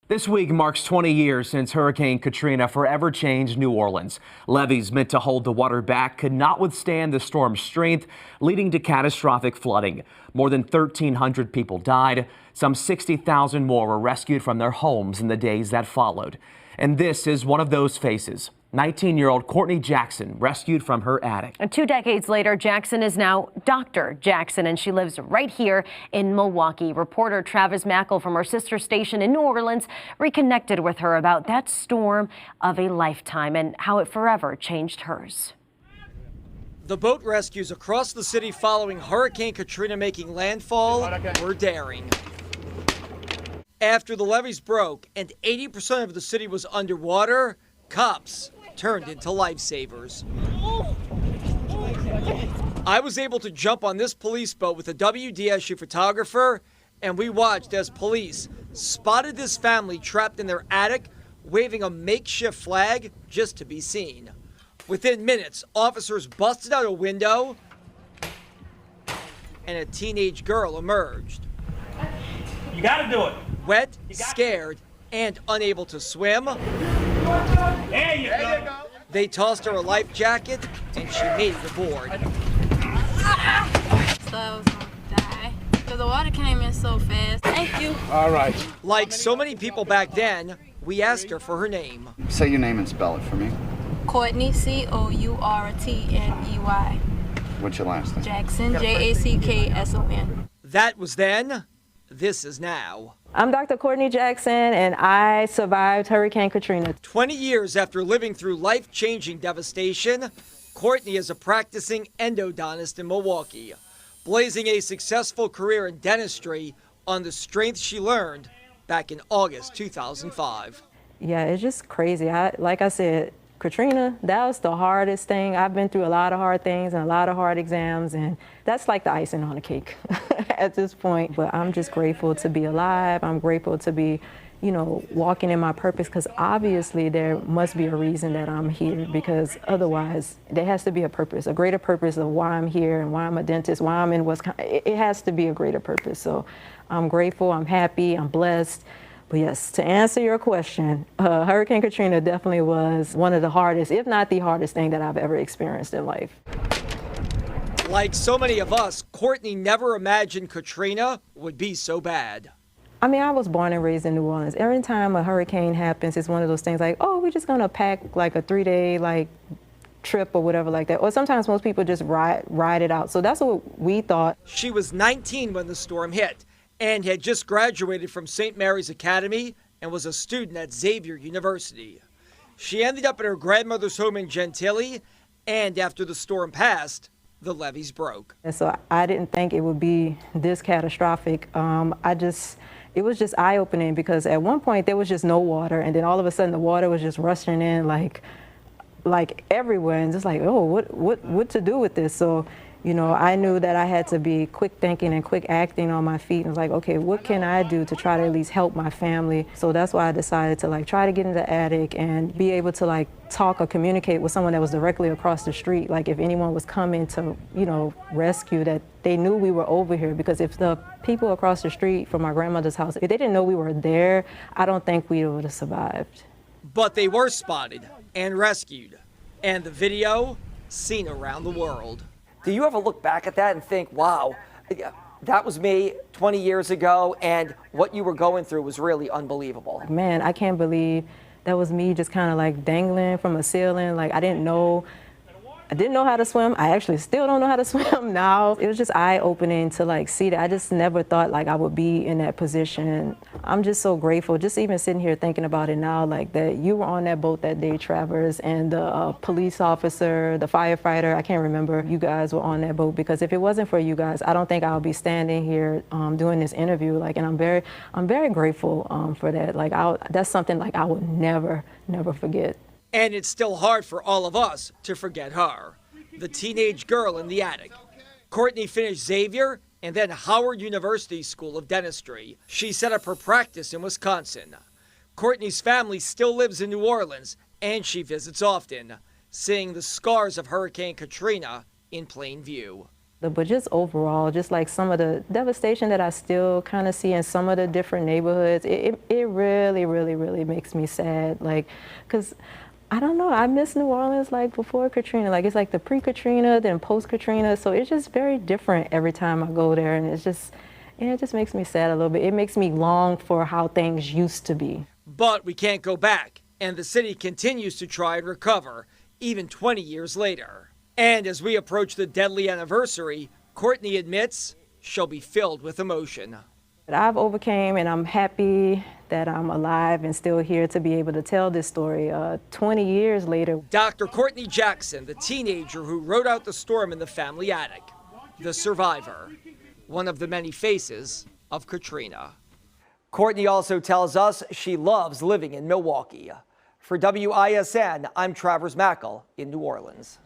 This week marks 20 years since Hurricane Katrina forever changed New Orleans. Levees meant to hold the water back could not withstand the storm's strength, leading to catastrophic flooding. More than 1,300 people died. Some 60,000 more were rescued from their homes in the days that followed. And this is one of those faces. 19-year-old Courtney Jackson rescued from her attic. And 2 decades later, Jackson is now Dr. Jackson, and she lives right here in Milwaukee. Reporter Travis Mackle from her sister station in New Orleans reconnected with her about that storm of a lifetime and how it forever changed hers. The boat rescues across the city following Hurricane Katrina making landfall were daring. After the levees broke and 80% of the city was underwater, cops turned into lifesavers. I was able to jump on this police boat with a WDSU photographer, and we watched as police spotted this family trapped in their attic, waving a makeshift flag just to be seen. Within minutes, officers busted out a window, and a teenage girl emerged. You gotta do it. Wet, scared, and unable to swim. There you go. They tossed her a life jacket, and she made it aboard. So I was gonna die because the water came in so fast. Thank you. All right. Like so many people back then, we asked her for her name. Say your name and spell it for me. Courtney, Courtney. What's your last name? Jackson, Jackson. That was then. This is now. I'm Dr. Courtney Jackson, and I survived Hurricane Katrina. 20 years after living through life-changing devastation, Courtney is a practicing endodontist in Milwaukee, blazing a successful career in dentistry on the strength she learned back in August 2005. Yeah, it's just crazy. Like I said, Katrina, that was the hardest thing. I've been through a lot of hard things and a lot of hard exams, and that's like the icing on the cake at this point. But I'm just grateful to be alive. I'm grateful to be, walking in my purpose, because obviously there must be a reason that I'm here, because otherwise there has to be a purpose, a greater purpose of why I'm here and why I'm a dentist, why I'm in Wisconsin. It has to be a greater purpose. So I'm grateful, I'm happy, I'm blessed. But yes, to answer your question, Hurricane Katrina definitely was one of the hardest, if not the hardest thing that I've ever experienced in life. Like so many of us, Courtney never imagined Katrina would be so bad. I mean, I was born and raised in New Orleans. Every time a hurricane happens, it's one of those things like, oh, we're just gonna pack like a 3-day trip or whatever like that. Or sometimes most people just ride it out. So that's what we thought. She was 19 when the storm hit, and had just graduated from St. Mary's Academy and was a student at Xavier University. She ended up at her grandmother's home in Gentilly, and after the storm passed, the levees broke. And so I didn't think it would be this catastrophic. It was just eye-opening, because at one point there was just no water, and then all of a sudden the water was just rushing in like everywhere, and just like, oh, what to do with this? So, I knew that I had to be quick thinking and quick acting on my feet. And was like, okay, what can I do to try to at least help my family? So that's why I decided to try to get in the attic and be able to talk or communicate with someone that was directly across the street. Like if anyone was coming to, rescue, that they knew we were over here. Because if the people across the street from my grandmother's house, if they didn't know we were there, I don't think we would have survived. But they were spotted and rescued, and the video seen around the world. Do you ever look back at that and think, wow, that was me 20 years ago, and what you were going through was really unbelievable? Man, I can't believe that was me just kind of dangling from a ceiling. I didn't know how to swim. I actually still don't know how to swim now. It was just eye-opening to see that. I just never thought I would be in that position. I'm just so grateful, just even sitting here thinking about it now, that you were on that boat that day, Travers, and the police officer, the firefighter, I can't remember, you guys were on that boat, because if it wasn't for you guys, I don't think I would be standing here doing this interview. And I'm very grateful for that. That's something I would never forget. And it's still hard for all of us to forget her, the teenage girl in the attic. Courtney finished Xavier and then Howard University School of Dentistry. She set up her practice in Wisconsin. Courtney's family still lives in New Orleans, and she visits often, seeing the scars of Hurricane Katrina in plain view. But just overall, just like some of the devastation that I still kind of see in some of the different neighborhoods, it really, really, really makes me sad. Like, because I don't know, I miss New Orleans like before Katrina. Like, it's like the pre-Katrina, then post-Katrina. So it's just very different every time I go there. And it just makes me sad a little bit. It makes me long for how things used to be. But we can't go back, and the city continues to try and recover, even 20 years later. And as we approach the deadly anniversary, Courtney admits she'll be filled with emotion. I've overcame, and I'm happy that I'm alive and still here to be able to tell this story 20 years later. Dr. Courtney Jackson, the teenager who rode out the storm in the family attic, the survivor, one of the many faces of Katrina. Courtney also tells us she loves living in Milwaukee. For WISN, I'm Travers Mackel in New Orleans.